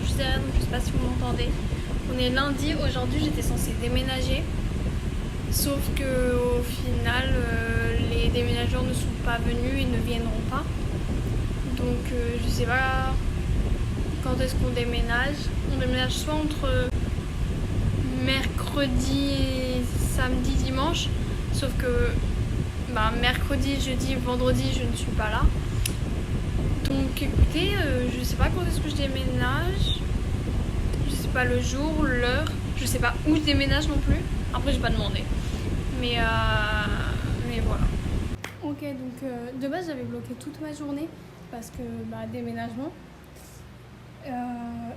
je suis derrière, donc je sais pas si vous m'entendez. On est lundi, aujourd'hui j'étais censée déménager. Sauf que au final, les déménageurs ne sont pas venus et ne viendront pas. Donc je sais pas quand est-ce qu'on déménage. On déménage soit entre mercredi et samedi, dimanche. Sauf que mercredi, jeudi, vendredi, je ne suis pas là. Donc écoutez, je sais pas quand est-ce que je déménage. Je sais pas le jour, l'heure. Je sais pas où je déménage non plus. Après, j'ai pas demandé. Mais voilà. Ok, donc de base, j'avais bloqué toute ma journée parce que déménagement.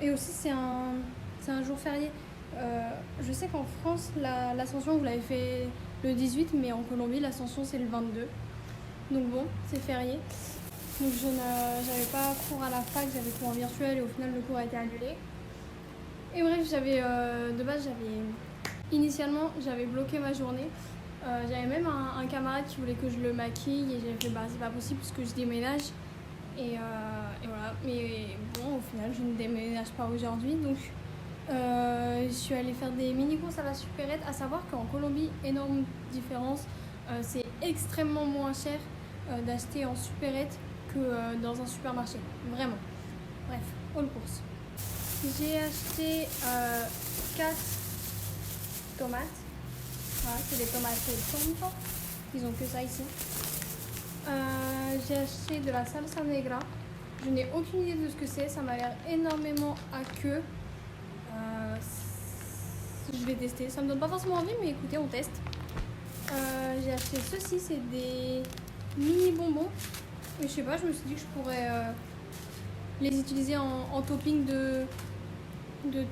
Et aussi, c'est un jour férié. Je sais qu'en France, l'ascension, vous l'avez fait le 18, mais en Colombie, l'ascension, c'est le 22. Donc bon, c'est férié. Donc j'avais pas cours à la fac, j'avais cours en virtuel et au final, le cours a été annulé. Et bref, de base, initialement, j'avais bloqué ma journée. J'avais même un camarade qui voulait que je le maquille et j'avais fait c'est pas possible parce que je déménage. Et voilà, mais bon, au final, je ne déménage pas aujourd'hui. Donc je suis allée faire des mini-courses à la supérette, à savoir qu'en Colombie, énorme différence, c'est extrêmement moins cher d'acheter en supérette que dans un supermarché, vraiment. Bref, all courses. J'ai acheté 4 tomates, voilà, c'est des tomates tonto, ils ont que ça ici. J'ai acheté de la salsa negra, je n'ai aucune idée de ce que c'est, ça m'a l'air énormément aqueux. Je vais tester, ça me donne pas forcément envie, mais écoutez, on teste. J'ai acheté ceci, c'est des mini bonbons. Et je sais pas, je me suis dit que je pourrais les utiliser en topping de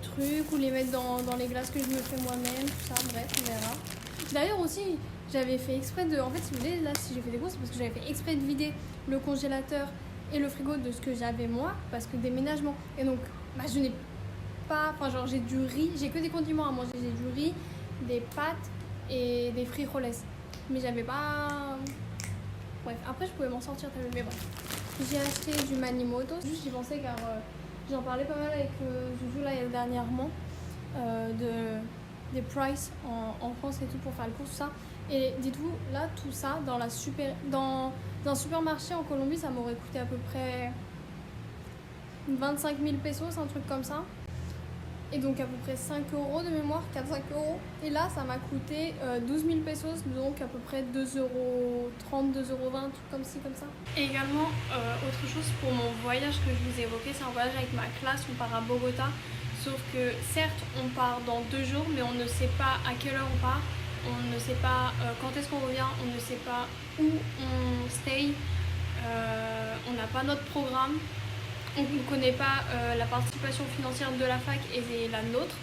trucs ou les mettre dans les glaces que je me fais moi-même, tout ça, bref, on verra. D'ailleurs aussi, j'avais fait exprès en fait, si vous voulez, là, si j'ai fait des courses, c'est parce que j'avais fait exprès de vider le congélateur et le frigo de ce que j'avais moi, parce que déménagement. Et donc, je n'ai pas, j'ai du riz, j'ai que des condiments à manger, j'ai du riz, des pâtes et des frijoles. Mais j'avais pas... Bref, après je pouvais m'en sortir, mais bref. J'ai acheté du Manimoto, juste j'y pensais car j'en parlais pas mal avec Zouzou là dernièrement des prices en France et tout pour faire le cours, tout ça. Et dites-vous, là tout ça dans un supermarché en Colombie, ça m'aurait coûté à peu près 25 000 pesos, un truc comme ça. Et donc à peu près 5 euros de mémoire, 4-5 euros. Et là, ça m'a coûté 12 000 pesos, donc à peu près 2,30 euros, 2,20 euros, un truc comme ci, comme ça. Et également, autre chose pour mon voyage que je vous ai évoqué, c'est un voyage avec ma classe, on part à Bogota. Sauf que certes, on part dans 2 jours, mais on ne sait pas à quelle heure on part. On ne sait pas quand est-ce qu'on revient, on ne sait pas où on stay. On n'a pas notre programme. On ne connaît pas la participation financière de la fac et la nôtre.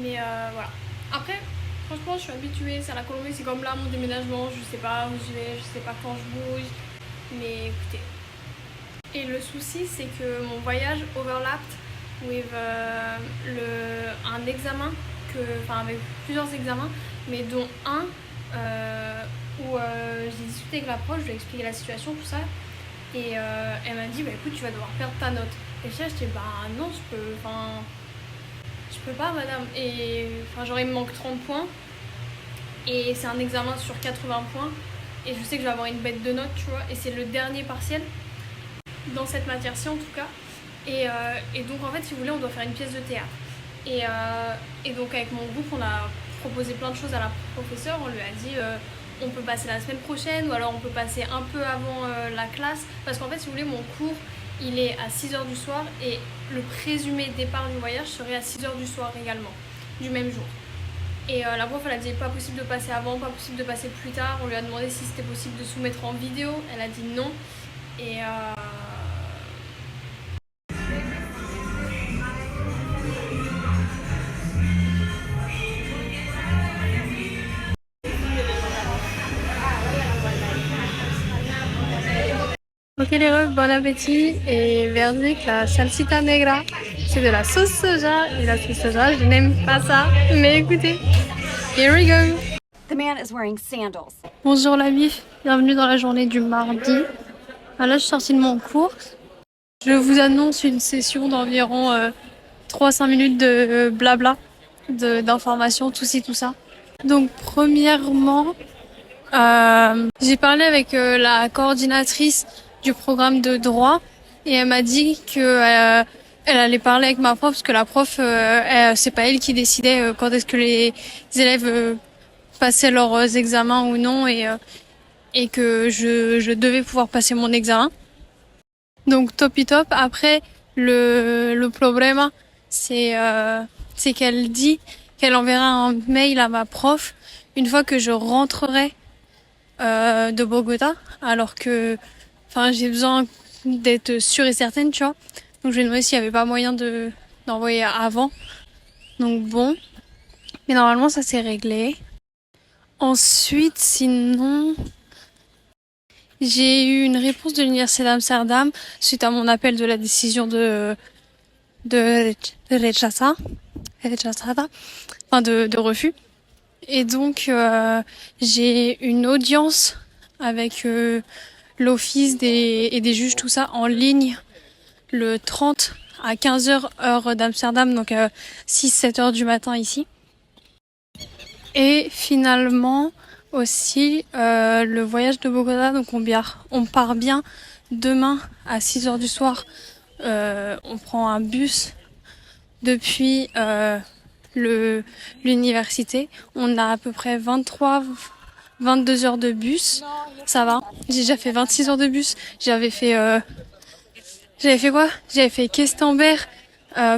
Mais voilà. Après, franchement, je suis habituée. C'est à la Colombie, c'est comme là mon déménagement. Je sais pas où je vais, je sais pas quand je bouge. Mais écoutez. Et le souci, c'est que mon voyage overlapped with un examen, avec plusieurs examens, mais dont un où j'ai discuté avec la prof, je lui ai expliqué la situation, tout ça. Et elle m'a dit, écoute, tu vas devoir perdre ta note. Et je dis, non, je peux pas, madame. Et genre, il me manque 30 points. Et c'est un examen sur 80 points. Et je sais que je vais avoir une bête de notes, tu vois. Et c'est le dernier partiel, dans cette matière-ci en tout cas. Et donc, en fait, si vous voulez, on doit faire une pièce de théâtre. Et donc, avec mon groupe, on a proposé plein de choses à la professeure. On lui a dit... on peut passer la semaine prochaine ou alors on peut passer un peu avant la classe parce qu'en fait si vous voulez mon cours il est à 6h du soir et le présumé départ du voyage serait à 6h du soir également du même jour et la prof elle a dit pas possible de passer avant, pas possible de passer plus tard. On lui a demandé si c'était possible de soumettre en vidéo, elle a dit non et ok les refs, bon appétit et verdict, la salsita negra, c'est de la sauce soja et la sauce soja, je n'aime pas ça, mais écoutez, here we go. The man is wearing sandals. Bonjour la bif, bienvenue dans la journée du mardi. Là je suis sortie de mon cours, je vous annonce une session d'environ 3-5 minutes de blabla, d'informations, tout ci, tout ça. Donc premièrement, j'ai parlé avec la coordinatrice du programme de droit et elle m'a dit que elle allait parler avec ma prof parce que la prof, c'est pas elle qui décidait quand est-ce que les élèves passaient leurs examens ou non et que je devais pouvoir passer mon examen. Donc top top. Après le problème c'est qu'elle dit qu'elle enverra un mail à ma prof une fois que je rentrerai de Bogota, alors que j'ai besoin d'être sûre et certaine, tu vois. Donc je vais demander s'il n'y avait pas moyen d'envoyer avant. Donc bon, mais normalement ça s'est réglé. Ensuite, sinon, j'ai eu une réponse de l'université d'Amsterdam suite à mon appel de la décision de rechazada, de refus. Et donc j'ai une audience avec l'office et des juges, tout ça en ligne le 30 à 15h heure d'Amsterdam, donc 6-7 heures du matin ici. Et finalement aussi le voyage de Bogota, donc on part bien demain à 6h du soir. On prend un bus depuis l'université. On a à peu près 22 heures de bus. Ça va. J'ai déjà fait 26 heures de bus. J'avais fait quoi? J'avais fait Questembert,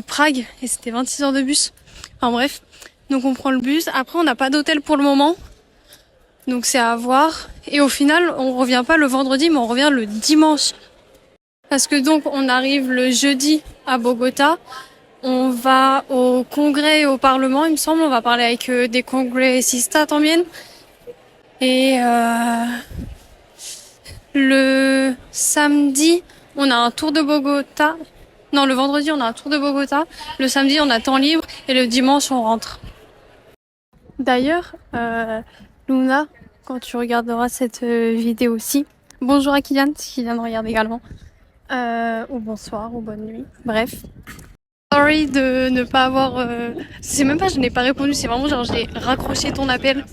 Prague, et c'était 26 heures de bus. Enfin bref. Donc on prend le bus. Après on n'a pas d'hôtel pour le moment. Donc c'est à voir. Et au final, on revient pas le vendredi, mais on revient le dimanche. Parce que donc on arrive le jeudi à Bogota. On va au congrès et au parlement, il me semble. On va parler avec des congressistas también. Et le samedi, on a un tour de Bogota. Non, le vendredi, on a un tour de Bogota. Le samedi, on a temps libre. Et le dimanche, on rentre. D'ailleurs, Luna, quand tu regarderas cette vidéo-ci, bonjour à Kylian, si Kylian regarde également. Ou bonsoir, ou bonne nuit. Bref. Sorry de ne pas avoir... C'est même pas je n'ai pas répondu, c'est vraiment genre j'ai raccroché ton appel.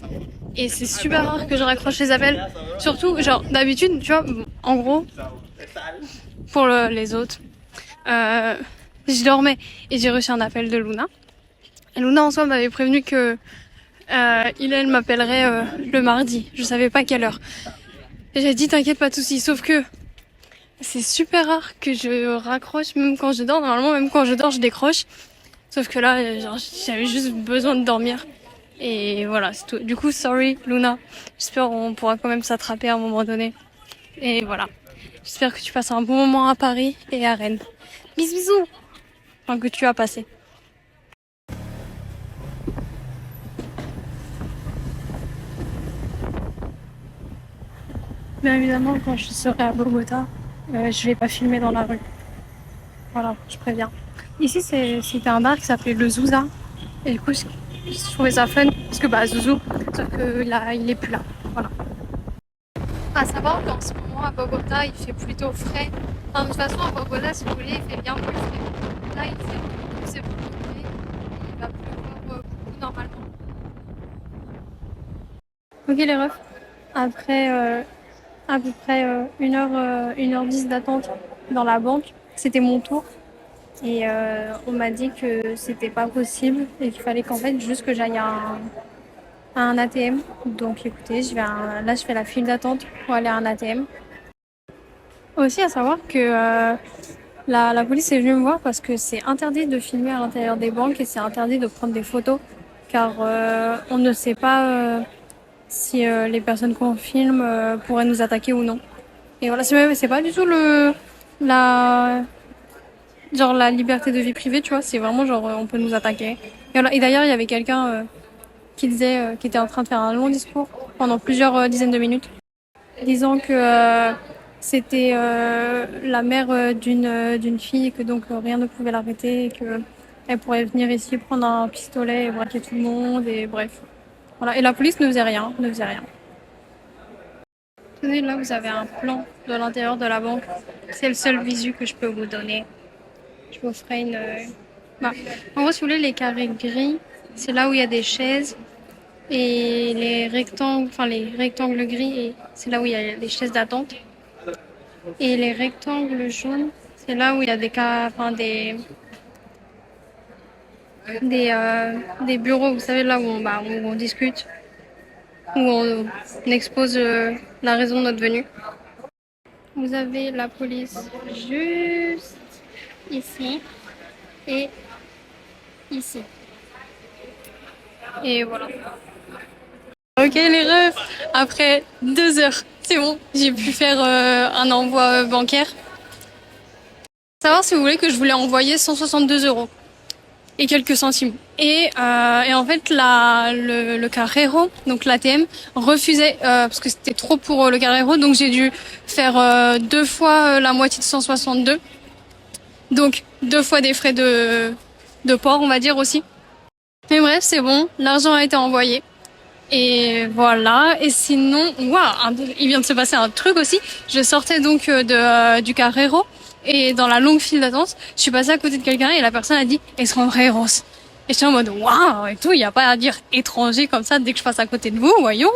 Et c'est super rare que je raccroche les appels. Surtout, genre d'habitude, tu vois, en gros, pour les autres, je dormais et j'ai reçu un appel de Luna. Et Luna en soi m'avait prévenu que elle m'appellerait le mardi. Je savais pas quelle heure. Et j'ai dit t'inquiète, pas de soucis. Sauf que c'est super rare que je raccroche même quand je dors. Normalement, même quand je dors, je décroche. Sauf que là, genre, j'avais juste besoin de dormir. Et voilà, c'est tout. Du coup, sorry Luna. J'espère qu'on pourra quand même s'attraper à un moment donné. Et voilà. J'espère que tu passes un bon moment à Paris et à Rennes. Bisous bisous. Enfin, que tu as passé. Bien évidemment, quand je serai à Bogota, je vais pas filmer dans la rue. Voilà, je préviens. Ici, c'était un bar qui s'appelait le Zouza. Et du coup, je trouvais ça fun parce que Zouzou, sauf que là, il est plus là. Voilà. À savoir qu'en ce moment à Bogota, il fait plutôt frais. Enfin, de toute façon, à Bogota, si vous voulez, il fait bien plus frais. Là, c'est beaucoup frais. Il va pleuvoir beaucoup normalement. Ok les refs. Après à peu près 1h10 d'attente dans la banque, c'était mon tour. Et on m'a dit que c'était pas possible et qu'il fallait qu'en fait juste que j'aille à un ATM. Donc écoutez, là je fais la file d'attente pour aller à un ATM. Aussi à savoir que la police est venue me voir parce que c'est interdit de filmer à l'intérieur des banques et c'est interdit de prendre des photos car on ne sait pas si les personnes qu'on filme pourraient nous attaquer ou non. Et voilà, c'est pas du tout la liberté de vie privée, tu vois, c'est vraiment genre on peut nous attaquer. Et d'ailleurs, il y avait quelqu'un qui était en train de faire un long discours pendant plusieurs dizaines de minutes, disant que c'était la mère d'une fille et que donc rien ne pouvait l'arrêter et que elle pourrait venir ici prendre un pistolet et braquer tout le monde et bref. Voilà, et la police ne faisait rien, Tenez, là vous avez un plan de l'intérieur de la banque. C'est le seul visu que je peux vous donner. Je vous ferai Bah, en gros, si vous voulez, les carrés gris, c'est là où il y a des chaises. Et les rectangles gris, c'est là où il y a les chaises d'attente. Et les rectangles jaunes, c'est là où il y a des bureaux, vous savez, là où on discute, où on expose la raison de notre venue. Vous avez la police juste ici et ici. Et voilà. Ok les refs, après 2 heures, c'est bon, j'ai pu faire un envoi bancaire. Savoir si vous voulez que je voulais envoyer 162 € et quelques centimes. Et en fait, le Carrero, donc l'ATM, refusait parce que c'était trop pour le Carrero, donc j'ai dû faire 2 fois la moitié de 162. Donc 2 fois des frais de port, on va dire aussi. Mais bref, c'est bon, l'argent a été envoyé. Et voilà. Et sinon, waouh, il vient de se passer un truc aussi. Je sortais donc du Carrero et dans la longue file d'attente, je suis passée à côté de quelqu'un et la personne a dit extranjeros. Et j'étais en mode waouh et tout. Il n'y a pas à dire étranger comme ça dès que je passe à côté de vous, voyons.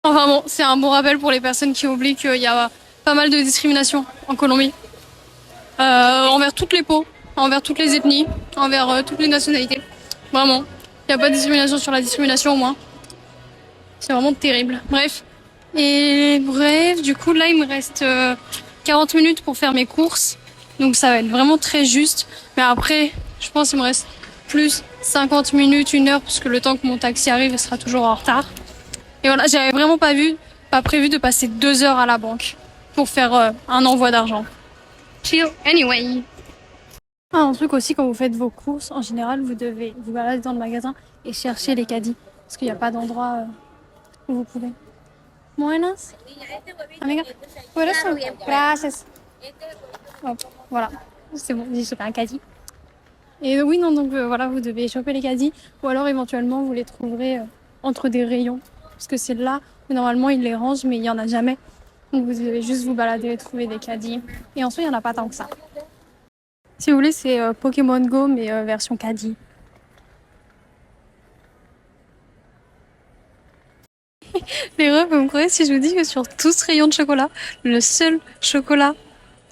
Enfin bon, c'est un bon rappel pour les personnes qui oublient qu'il y a pas mal de discrimination en Colombie. Envers toutes les peaux, envers toutes les ethnies, envers toutes les nationalités. Vraiment. Il n'y a pas de discrimination sur la discrimination au moins. C'est vraiment terrible. Bref. Et bref, du coup là il me reste 40 minutes pour faire mes courses. Donc ça va être vraiment très juste. Mais après, je pense qu'il me reste plus 50 minutes, 1 heure, parce que le temps que mon taxi arrive, il sera toujours en retard. Et voilà, j'avais vraiment pas prévu de passer 2 heures à la banque pour faire un envoi d'argent. Chill. Anyway. Un truc aussi, quand vous faites vos courses, en général, vous devez vous balader dans le magasin et chercher les caddies. Parce qu'il n'y a pas d'endroit où vous pouvez. Buenas. Amiga. ¿Puedes? Gracias. Hop, voilà. C'est bon, j'ai chopé un caddie. Et oui, non, donc voilà, vous devez choper les caddies. Ou alors, éventuellement, vous les trouverez entre des rayons. Parce que c'est là où, normalement, ils les rangent, mais il n'y en a jamais. Donc, vous devez juste vous balader et trouver des caddies. Et ensuite, il n'y en a pas tant que ça. Si vous voulez, c'est Pokémon Go, mais version caddie. Les refs, vous me croyez si je vous dis que sur tout ce rayon de chocolat, le seul chocolat...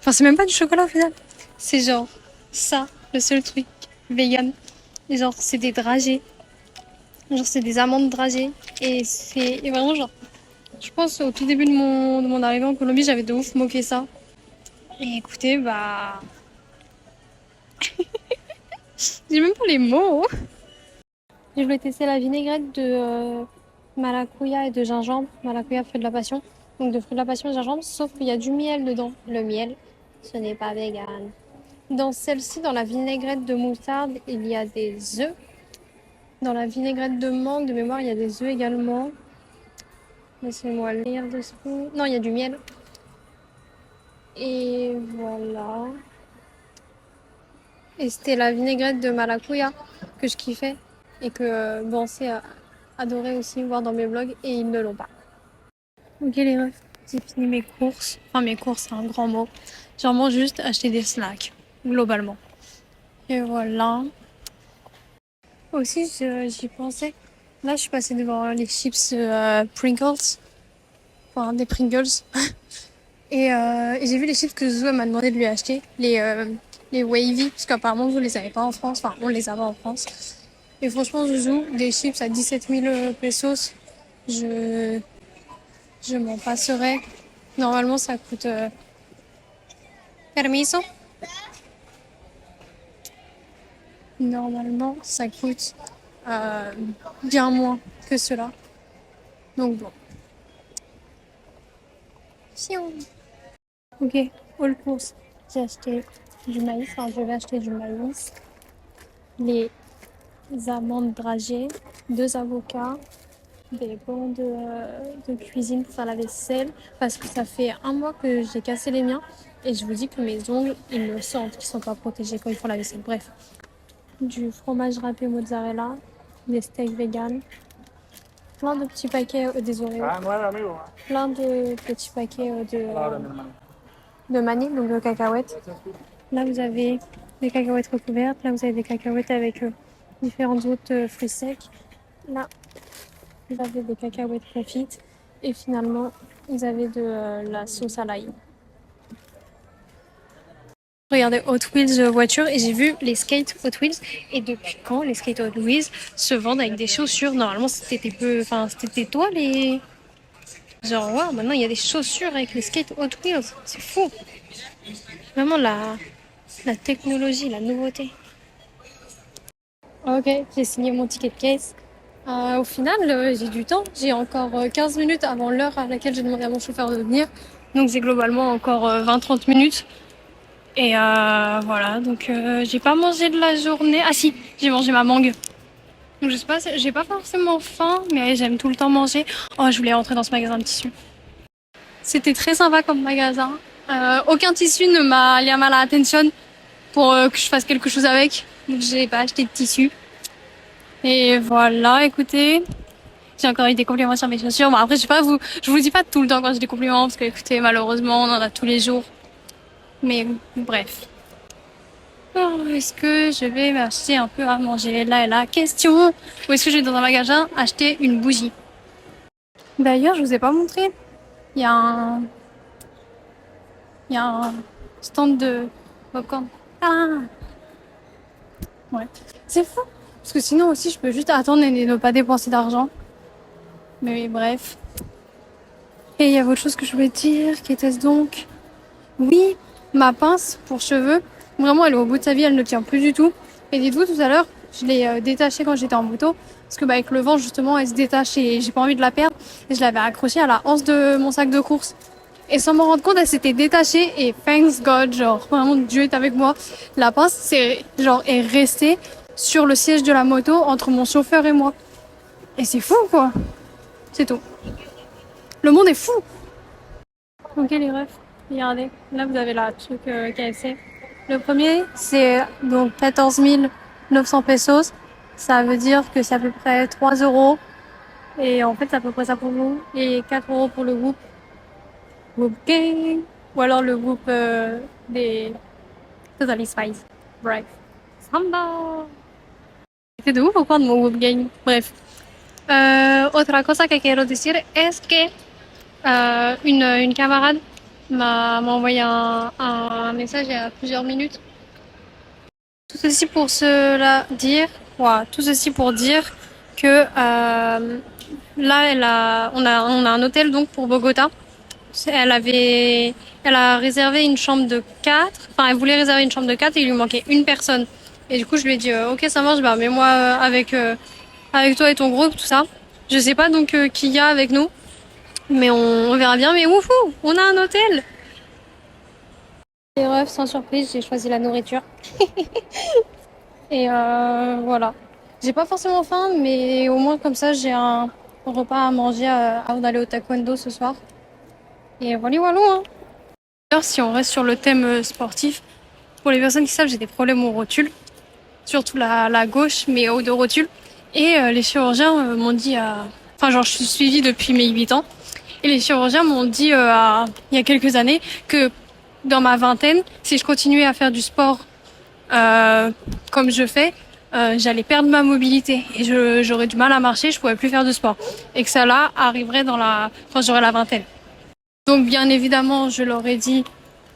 Enfin, c'est même pas du chocolat au final. C'est genre ça, le seul truc vegan. Et genre, c'est des dragées. Genre, c'est des amandes dragées. Et c'est vraiment genre... Je pense au tout début de mon arrivée en Colombie, j'avais de ouf moqué ça. Et écoutez, bah... J'ai même pas les mots. Je voulais tester la vinaigrette de maracuya et de gingembre. Maracuya, fruit de la passion. Donc de fruit de la passion et gingembre, sauf qu'il y a du miel dedans. Le miel, ce n'est pas vegan. Dans celle-ci, dans la vinaigrette de moutarde, il y a des œufs. Dans la vinaigrette de mangue, de mémoire, il y a des œufs également. Laissez-moi lire dessous. Non, il y a du miel. Et voilà. Et c'était la vinaigrette de maracuya que je kiffais et que Bansé a adoré aussi voir dans mes vlogs et ils ne l'ont pas. Ok les refs, j'ai fini mes courses. Enfin mes courses c'est un grand mot. J'ai vraiment juste acheté des snacks, globalement. Et voilà. Aussi j'y pensais. Là je suis passée devant les chips Pringles. Enfin des Pringles. et j'ai vu les chips que Zoé m'a demandé de lui acheter. Les Wavy, parce qu'apparemment vous les avez pas en France. Enfin on les a pas en France. Et franchement Zouzou, des chips à 17 000 pesos. Je m'en passerai. Normalement, ça coûte... Permiso. Normalement, ça coûte bien moins que cela. Donc bon. Ok, all course. J'ai acheté du maïs. Enfin, je vais acheter du maïs. Les amandes dragées. 2 avocats. Des gants de cuisine pour faire la vaisselle parce que ça fait 1 mois que j'ai cassé les miens et je vous dis que mes ongles ils me sentent qu'ils sont pas protégés quand ils font la vaisselle. Bref, du fromage râpé mozzarella, des steaks vegan, plein de petits paquets des Oreos, plein de petits paquets de manille, donc de cacahuètes. Là vous avez des cacahuètes recouvertes. Là, vous avez des cacahuètes avec différentes autres fruits secs. Là, vous avez des cacahuètes confites. Et finalement, vous avez de la sauce à l'ail. Regardez Hot Wheels voiture et j'ai vu les skates Hot Wheels. Et depuis quand les skates Hot Wheels se vendent avec des chaussures? Normalement, c'était toi les. Genre, wow, maintenant il y a des chaussures avec les skates Hot Wheels. C'est fou. Vraiment la technologie, la nouveauté. Ok, j'ai signé mon ticket de caisse. Au final, j'ai du temps. J'ai encore 15 minutes avant l'heure à laquelle j'ai demandé à mon chauffeur de venir. Donc j'ai globalement encore 20-30 minutes. Et voilà, donc j'ai pas mangé de la journée. Ah si, j'ai mangé ma mangue. Donc je sais pas, j'ai pas forcément faim, mais j'aime tout le temps manger. Oh, je voulais rentrer dans ce magasin de tissus. C'était très sympa comme magasin. Aucun tissu ne m'a llamé à l'attention pour que je fasse quelque chose avec. Donc j'ai pas acheté de tissu. Et voilà, écoutez, j'ai encore eu des compliments sur mes chaussures. Bon après, je vous dis pas tout le temps quand j'ai des compliments parce que écoutez, malheureusement, on en a tous les jours. Mais bref. Alors, est-ce que je vais m'acheter un peu à manger? Là est la question. Ou est-ce que je vais dans un magasin acheter une bougie? D'ailleurs, je vous ai pas montré. Il y a un, il y a un stand de popcorn. Ah, ouais. C'est fou. Parce que sinon aussi, je peux juste attendre et ne pas dépenser d'argent. Mais bref. Et il y a autre chose que je voulais dire. Qu'était-ce donc? Oui, ma pince pour cheveux. Vraiment, elle est au bout de sa vie, elle ne tient plus du tout. Et dites-vous, tout à l'heure, je l'ai détachée quand j'étais en moto. Parce que avec le vent, justement, elle se détache et j'ai pas envie de la perdre. Et je l'avais accrochée à la hanche de mon sac de course. Et sans m'en rendre compte, elle s'était détachée. Et thanks God, genre, vraiment, Dieu est avec moi. La pince, est restée sur le siège de la moto entre mon chauffeur et moi. Et c'est fou, quoi. C'est tout. Le monde est fou. Ok, les refs, regardez. Là, vous avez la truc KFC. Le premier, c'est donc 14 900 pesos. Ça veut dire que c'est à peu près 3 euros. Et en fait, c'est à peu près ça pour vous. Et 4 euros pour le groupe. Group Gang. Ou alors le groupe des Totally Spies. Bref. Samba. C'était de ouf ou quoi de mon group gang? Bref. Otra cosa que quiero decir es que une camarade m'a envoyé un message il y a plusieurs minutes. Tout ceci pour dire que là, on a un hôtel donc pour Bogota. Elle a réservé une chambre de 4. Enfin, elle voulait réserver une chambre de 4 et il lui manquait une personne. Et du coup, je lui ai dit, ok, ça marche, bah, mets-moi avec toi et ton groupe, tout ça. Je sais pas donc qui y a avec nous, mais on verra bien. Mais wouhou, on a un hôtel. Les refs, sans surprise, j'ai choisi la nourriture. Et voilà. J'ai pas forcément faim, mais au moins comme ça, j'ai un repas à manger avant d'aller au taekwondo ce soir. Et voilà, voilà. Hein. D'ailleurs, si on reste sur le thème sportif, pour les personnes qui savent, j'ai des problèmes aux rotules, surtout la gauche, mais aux deux rotules. Et les chirurgiens m'ont dit, enfin genre je suis suivie depuis mes 8 ans, et les chirurgiens m'ont dit il y a quelques années que dans ma vingtaine, si je continuais à faire du sport comme je fais, j'allais perdre ma mobilité et j'aurais du mal à marcher, je pourrais plus faire de sport. Et que ça là arriverait quand j'aurai la vingtaine. Donc bien évidemment, je leur ai dit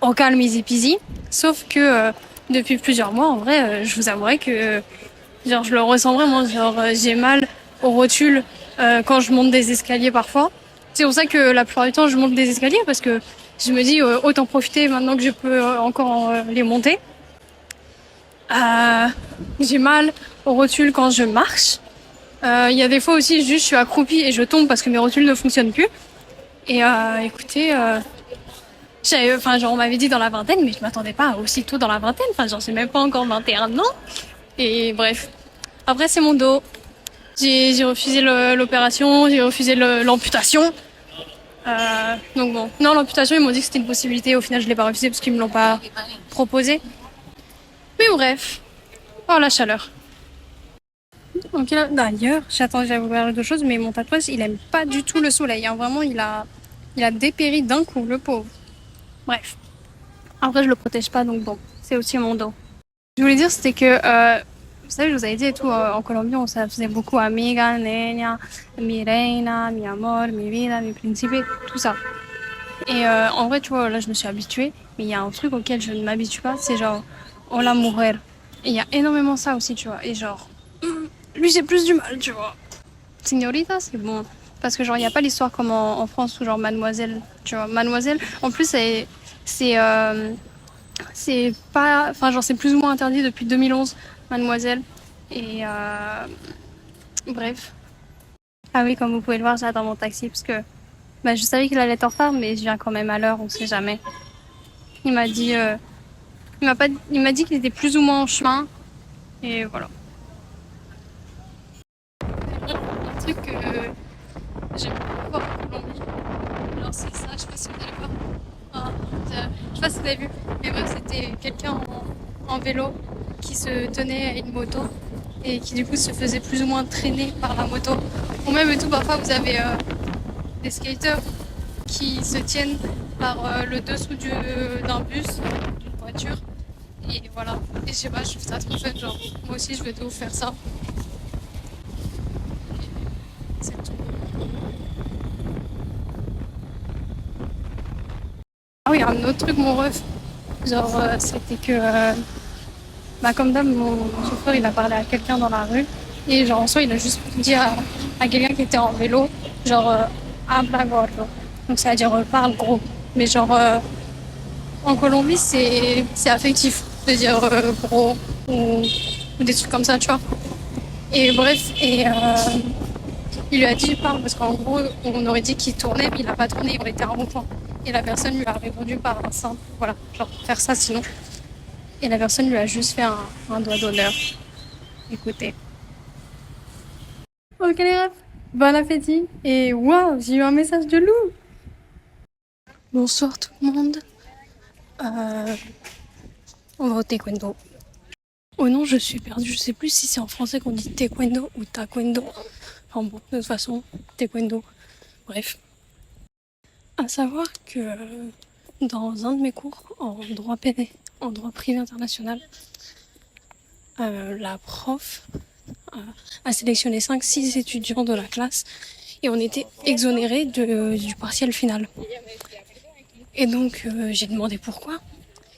au calme easy peasy, sauf que depuis plusieurs mois, en vrai, je vous avouerai que genre je le ressens vraiment, genre j'ai mal aux rotules quand je monte des escaliers parfois. C'est pour ça que la plupart du temps je monte des escaliers parce que je me dis autant profiter maintenant que je peux encore les monter. J'ai mal aux rotules quand je marche. Il y a des fois aussi juste je suis accroupie et je tombe parce que mes rotules ne fonctionnent plus. Et écoutez, on m'avait dit dans la vingtaine, mais je m'attendais pas aussitôt dans la vingtaine. Enfin, j'en sais même pas encore 21 ans. Et bref. Après, c'est mon dos. J'ai refusé l'opération, j'ai refusé l'amputation. Donc bon. Non, l'amputation, ils m'ont dit que c'était une possibilité. Au final, je l'ai pas refusé parce qu'ils me l'ont pas proposé. Mais bref. Oh, la chaleur. Ok, d'ailleurs, j'avais ouvert d'autres choses, mais mon tatouage, il aime pas du tout le soleil. Hein. Vraiment, il a dépéri d'un coup, le pauvre. Bref. Après, je le protège pas, donc bon, c'est aussi mon dos. Je voulais dire, c'était que, vous savez, je vous avais dit et tout, en Colombie, on ça faisait beaucoup amiga, niña, mi reina, mi amor, mi vida, mi principe, tout ça. Et en vrai, tu vois, là, je me suis habituée, mais il y a un truc auquel je ne m'habitue pas, c'est genre, hola mujer. Et il y a énormément ça aussi, tu vois. Et genre, lui, j'ai plus du mal, tu vois. Signorita, c'est bon. Parce que genre, il n'y a pas l'histoire comme en France où genre mademoiselle, tu vois. Mademoiselle, en plus, c'est, c'est pas, enfin genre, c'est plus ou moins interdit depuis 2011, mademoiselle. Et bref. Ah oui, comme vous pouvez le voir, j'attends mon taxi parce que bah, je savais qu'il allait être en retard, mais je viens quand même à l'heure, on sait jamais. Il m'a dit, il m'a dit qu'il était plus ou moins en chemin. Et voilà. Un truc que j'aime beaucoup voir en Colombie. Alors c'est ça, je sais pas si vous allez voir. Ah, je sais pas si vous avez vu. Mais bref, c'était quelqu'un en vélo qui se tenait à une moto et qui du coup se faisait plus ou moins traîner par la moto. Ou même et tout, parfois vous avez des skaters qui se tiennent par le dessous d'un bus, d'une voiture. Et voilà. Et je sais pas, je trouve ça trop fun. Genre, moi aussi, je vais tout faire ça. C'est tout. Ah oui, un autre truc, mon ref. Genre, c'était que, bah, comme d'hab, mon chauffeur, il a parlé à quelqu'un dans la rue. Et genre, en soi, il a juste dit à quelqu'un qui était en vélo, genre, habla gordo. Donc, ça veut dire parle gros. Mais genre, en Colombie, c'est affectif de dire gros ou des trucs comme ça, tu vois. Et bref, il lui a dit parle parce qu'en gros, on aurait dit qu'il tournait, mais il n'a pas tourné, il aurait été un rond-point. Et la personne lui a répondu par un simple, voilà, genre faire ça sinon. Et la personne lui a juste fait un doigt d'honneur. Écoutez. Ok les refs, bon appétit. Et waouh, j'ai eu un message de Lou. Bonsoir tout le monde. On va au taekwondo. Oh non, je suis perdue. Je sais plus si c'est en français qu'on dit taekwondo ou taekwondo. Enfin bon, de toute façon, taekwondo. Bref. À savoir que dans un de mes cours en droit pénal, en droit privé international, la prof a sélectionné 5-6 étudiants de la classe et on était exonérés du partiel final. Et donc j'ai demandé pourquoi.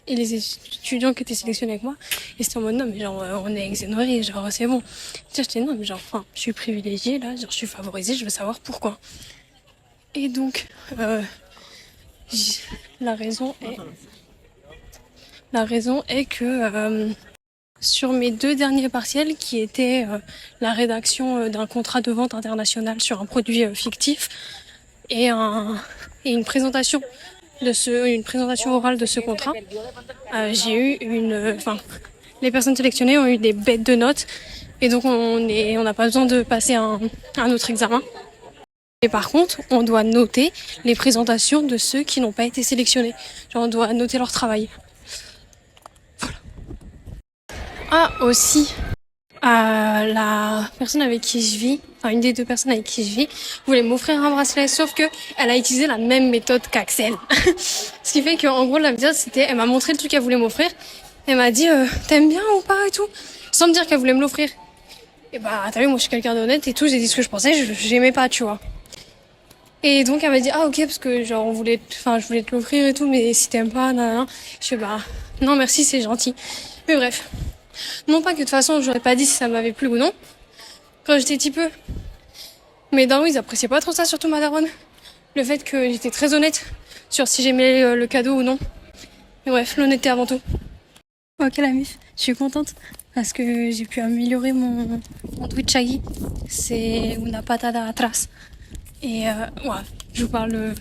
Et les étudiants qui étaient sélectionnés avec moi, ils étaient en mode non mais genre on est exonérés, genre c'est bon. J'étais non mais genre enfin je suis privilégiée là, genre je suis favorisée, je veux savoir pourquoi. Et donc la raison est que sur mes 2 derniers partiels, qui étaient la rédaction d'un contrat de vente international sur un produit fictif et une présentation une présentation orale de ce contrat, j'ai eu les personnes sélectionnées ont eu des bêtes de notes et donc on n'a pas besoin de passer un autre examen. Et par contre, on doit noter les présentations de ceux qui n'ont pas été sélectionnés. Genre, on doit noter leur travail. Voilà. Ah, aussi, la personne avec qui je vis, enfin une des 2 personnes avec qui je vis, voulait m'offrir un bracelet, sauf que elle a utilisé la même méthode qu'Axel. Ce qui fait qu'en gros, la méthode, c'était, elle m'a montré le truc qu'elle voulait m'offrir. Elle m'a dit, t'aimes bien ou pas et tout, sans me dire qu'elle voulait me l'offrir. Et bah, t'as vu, moi je suis quelqu'un d'honnête et tout, j'ai dit ce que je pensais, j'aimais pas, tu vois. Et donc elle m'a dit ah ok parce que genre je voulais te l'offrir et tout mais si t'aimes pas nanana. Je fais bah non merci c'est gentil. Mais bref, non pas que de toute façon j'aurais pas dit si ça m'avait plu ou non quand j'étais petit peu. Mais dans ils appréciaient pas trop ça, surtout ma daronne. Le fait que j'étais très honnête sur si j'aimais le cadeau ou non. Mais bref, l'honnêteté avant tout. Ok la mif, je suis contente parce que j'ai pu améliorer mon Twitchagi. C'est una patada atrás. Et ouais, je vous parle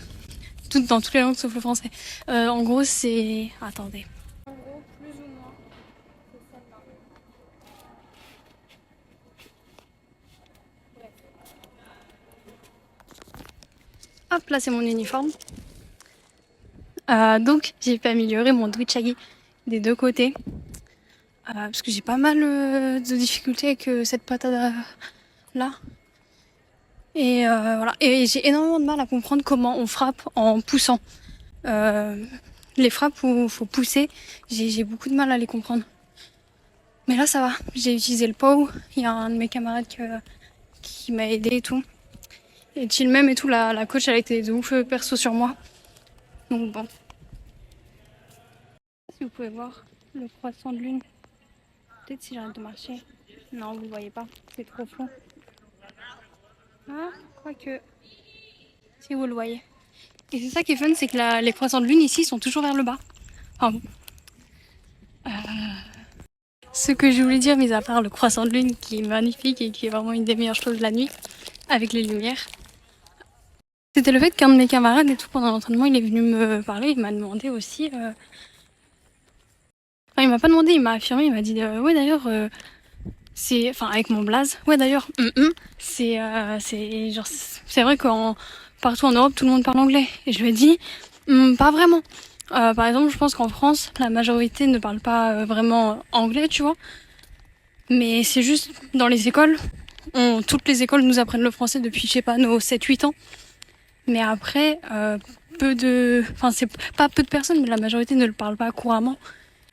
dans toutes les langues sauf le français. En gros, c'est. Attendez. En gros, plus ou moins, c'est celle-là. Bref. Hop, là, c'est mon uniforme. Donc, j'ai pu améliorer mon Twitchagi des 2 côtés. Parce que j'ai pas mal de difficultés avec cette patate là. Et voilà. Et j'ai énormément de mal à comprendre comment on frappe en poussant. Les frappes où il faut pousser, j'ai beaucoup de mal à les comprendre. Mais là, ça va. J'ai utilisé le POW. Il y a un de mes camarades qui m'a aidé et tout. Et chill même et tout, la coach, elle a été de ouf perso sur moi. Donc bon. Si vous pouvez voir le croissant de lune. Peut-être si j'arrête de marcher. Non, vous ne voyez pas. C'est trop flou. Ah, quoique. Si vous le voyez. Et c'est ça qui est fun, c'est que les croissants de lune ici sont toujours vers le bas. Enfin bon. Ce que je voulais dire, mis à part le croissant de lune qui est magnifique et qui est vraiment une des meilleures choses de la nuit, avec les lumières, c'était le fait qu'un de mes camarades et tout, pendant l'entraînement, il est venu me parler, il m'a demandé aussi... Enfin, il m'a pas demandé, il m'a affirmé, il m'a dit ouais d'ailleurs, c'est... Enfin, avec mon blaze, ouais d'ailleurs, c'est genre... C'est vrai qu'en partout en Europe, tout le monde parle anglais. Et je lui ai dit, pas vraiment. Par exemple, je pense qu'en France, la majorité ne parle pas vraiment anglais, tu vois. Mais c'est juste dans les écoles. Toutes les écoles nous apprennent le français depuis, je sais pas, nos 7-8 ans. Mais après, enfin, c'est pas peu de personnes, mais la majorité ne le parle pas couramment.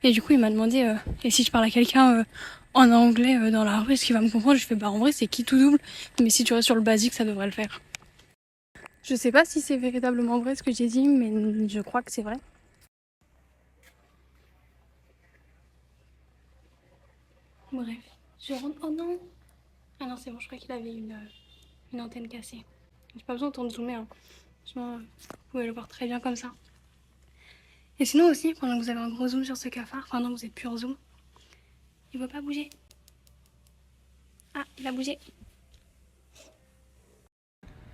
Et du coup, il m'a demandé, et si je parle à quelqu'un en anglais dans la rue, est-ce qu'il va me comprendre? Je fais, bah en vrai, c'est qui tout double. Mais si tu restes sur le basique, ça devrait le faire. Je sais pas si c'est véritablement vrai ce que j'ai dit, mais je crois que c'est vrai. Bref, je rentre. Oh non! Ah non, c'est bon, je crois qu'il avait une antenne cassée. J'ai pas besoin de zoomer, hein. Franchement, vous pouvez le voir très bien comme ça. Et sinon aussi, pendant que vous avez un gros zoom sur ce cafard, enfin non, vous êtes plus en zoom, il veut pas bouger. Ah, il a bougé.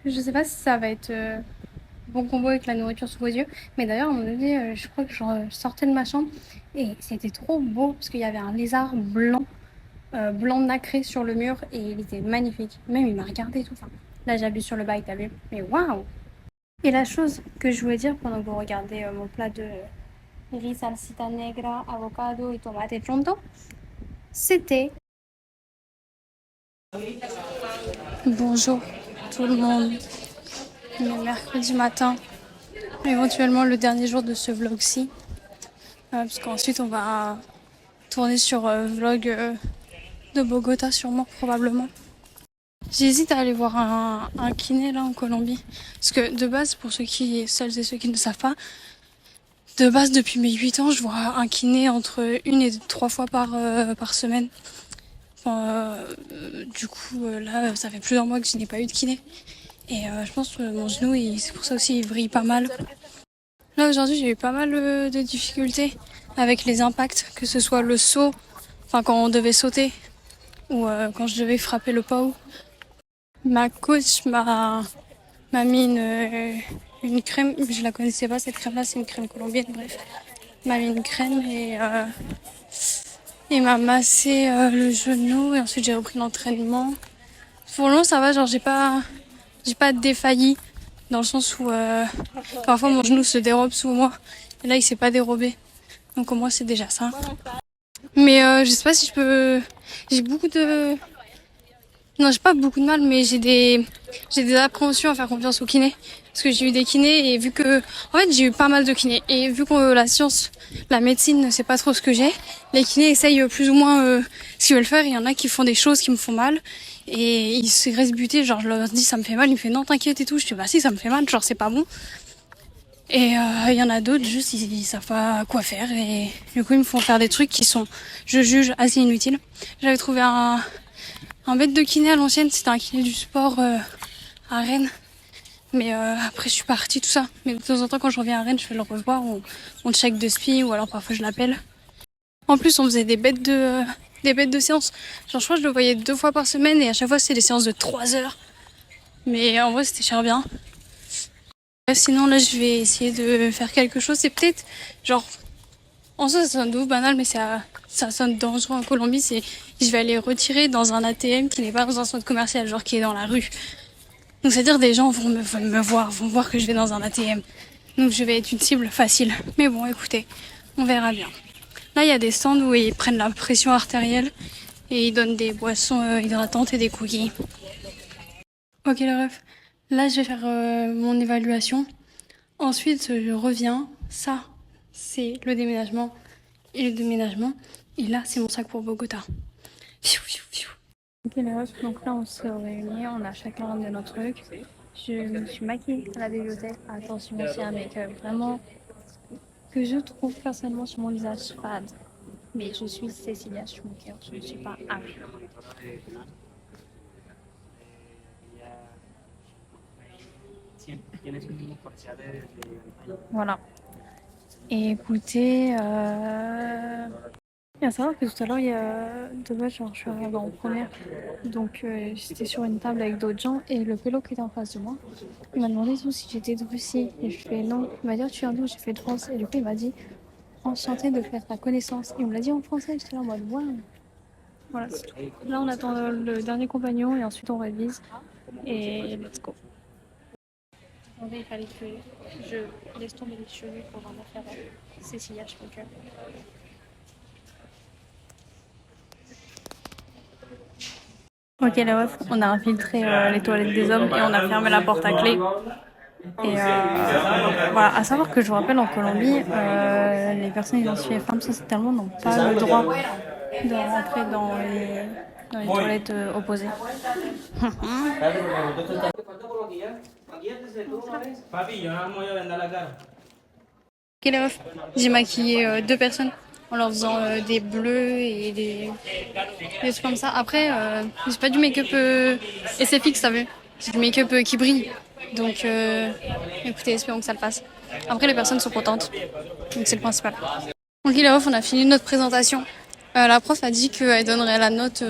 Je sais pas si ça va être bon combo avec la nourriture sous vos yeux, mais d'ailleurs, à un moment donné, je crois que je sortais de ma chambre et c'était trop beau parce qu'il y avait un lézard blanc, blanc nacré sur le mur et il était magnifique. Même il m'a regardé et tout. Enfin, là, j'appuie sur le bail, t'as vu? Mais waouh! Et la chose que je voulais dire pendant que vous regardez mon plat de riz salsita negra, avocado et tomate pronto, c'était... Bonjour tout le monde, on est mercredi matin, éventuellement le dernier jour de ce vlog-ci, parce qu'ensuite on va tourner sur vlog de Bogota sûrement, probablement. J'hésite à aller voir un kiné là en Colombie, parce que de base, pour celles et ceux qui ne savent pas, de base depuis mes 8 ans, je vois un kiné entre 1 et 3 fois par semaine. Enfin, du coup, là, ça fait plusieurs mois que je n'ai pas eu de kiné. Et je pense que mon genou, c'est pour ça aussi, il vrille pas mal. Là, aujourd'hui, j'ai eu pas mal de difficultés avec les impacts, que ce soit le saut, enfin quand on devait sauter, ou quand je devais frapper le pow. Ma coach m'a mis une crème, je la connaissais pas cette crème-là, c'est une crème colombienne, bref. M'a mis une crème et m'a massé le genou et ensuite j'ai repris l'entraînement. Pour le moment, ça va, genre j'ai pas défailli dans le sens où parfois mon genou se dérobe sous moi et là il s'est pas dérobé. Donc au moins c'est déjà ça. Mais je sais pas si je peux. J'ai beaucoup de. Non, j'ai pas beaucoup de mal, mais j'ai des appréhensions à faire confiance aux kinés. Parce que j'ai eu des kinés et vu que. En fait, j'ai eu pas mal de kinés. Et vu que la science, la médecine ne sait pas trop ce que j'ai, les kinés essayent plus ou moins ce qu'ils veulent faire. Il y en a qui font des choses qui me font mal. Et ils se restent butés. Genre, je leur dis ça me fait mal. Ils me font non, t'inquiète et tout. Je dis bah si, ça me fait mal. Genre, c'est pas bon. Et il y en a d'autres, juste ils savent pas quoi faire. Et du coup, ils me font faire des trucs qui sont, je juge, assez inutiles. J'avais trouvé un bête de kiné à l'ancienne, c'était un kiné du sport à Rennes. Mais après je suis partie, tout ça. Mais de temps en temps quand je reviens à Rennes, je vais le revoir, on check de spi ou alors parfois je l'appelle. En plus on faisait des bêtes de séances. Genre je crois que je le voyais 2 fois par semaine et à chaque fois c'était des séances de 3 heures. Mais en vrai c'était cher bien. Sinon là je vais essayer de faire quelque chose. C'est peut-être genre... En soi ça sonne de ouf banal mais ça sonne dangereux en Colombie. C'est je vais aller retirer dans un ATM qui n'est pas dans un centre commercial, genre qui est dans la rue. Donc c'est-à-dire des gens vont me voir, vont voir que je vais dans un ATM. Donc je vais être une cible facile. Mais bon écoutez, on verra bien. Là il y a des stands où ils prennent la pression artérielle et ils donnent des boissons hydratantes et des cookies. Ok les refs, là je vais faire mon évaluation. Ensuite je reviens. Ça c'est le déménagement. et le déménagement. Et là, c'est mon sac pour Bogota. Fiou, fiou, fiou. Ok les refs, donc là on se réunit, on a chacun ramené notre truc. Je me suis maquillée à la bibliothèque. Attention, c'est un make-up vraiment que je trouve personnellement sur mon visage fade. Mais je suis Cécilia Schumacher, je ne suis pas Harry. Voilà. Et écoutez, il y a à savoir que tout à l'heure, il y a de base, genre, je suis arrivée en première. Donc, j'étais sur une table avec d'autres gens et le pélo qui était en face de moi, il m'a demandé si j'étais de Russie. Et je fais non. Il m'a dit, ah, tu viens d'où? J'ai fait de France. Et du coup, il m'a dit, enchanté de faire ta connaissance. Et on me l'a dit en français. J'étais là en mode, waouh. Voilà, c'est tout. Là, on attend le dernier compagnon et ensuite on révise. Et let's go. Attendez, il fallait que je laisse tomber les cheveux pour vraiment faire Cécilia Schmucker. Ok les refs, on a infiltré les toilettes des hommes et on a fermé la porte à clé. Et voilà, à savoir que je vous rappelle en Colombie, les personnes identifiées femmes sociétalement n'ont pas le droit de rentrer dans les toilettes opposées. Ok les refs, j'ai maquillé deux personnes en leur faisant des bleus et des trucs comme ça. Après, c'est pas du make-up SFX, t'as vu? C'est du make-up qui brille. Donc, écoutez, espérons que ça le passe. Après, les personnes sont contentes, donc c'est le principal. Ok les refs, on a fini notre présentation. La prof a dit qu'elle donnerait la note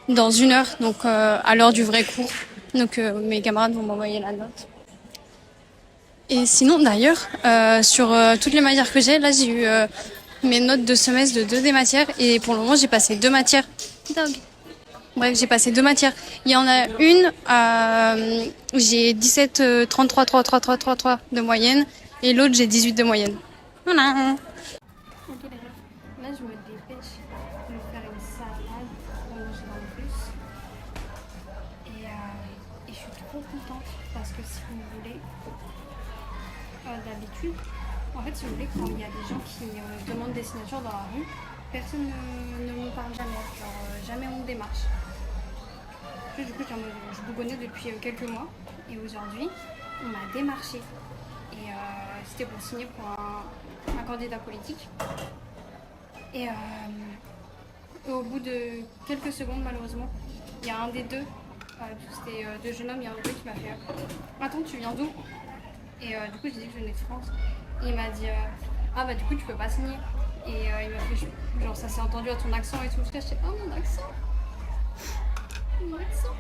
dans 1 heure, donc à l'heure du vrai cours. Donc mes camarades vont m'envoyer la note. Et sinon, d'ailleurs, sur toutes les matières que j'ai, là j'ai eu mes notes de semestre de 2 des matières et pour le moment j'ai passé 2 matières. Bref, j'ai passé 2 matières. Il y en a une, j'ai 17, 33, 3, 3, 3, 3, 3 de moyenne et l'autre j'ai 18 de moyenne. Voilà. Ok les refs, là je me dépêche de faire une salade pour manger dans le bus. Et je suis trop contente parce que si vous voulez, d'habitude, en fait si vous voulez, quand il y a des gens qui demandent des signatures dans la rue, personne ne me parle jamais, genre jamais on démarche. Du coup je bougonnais depuis quelques mois et aujourd'hui on m'a démarché et c'était pour signer pour un candidat politique. Et au bout de quelques secondes, malheureusement, il y a un des deux, c'était 2 jeunes hommes, il y a un des deux qui m'a fait attends, tu viens d'où? Et du coup, j'ai dit que je venais de France. Et il m'a dit ah bah du coup, tu peux pas signer. Et il m'a fait genre ça s'est entendu à ton accent et tout. J'étais oh mon accent. Mon accent.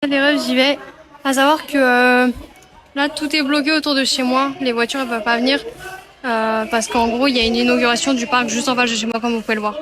Les rêves, j'y vais. À savoir que là, tout est bloqué autour de chez moi. Les voitures, elles peuvent pas venir. Parce qu'en gros, il y a une inauguration du parc juste en face de chez moi, comme vous pouvez le voir.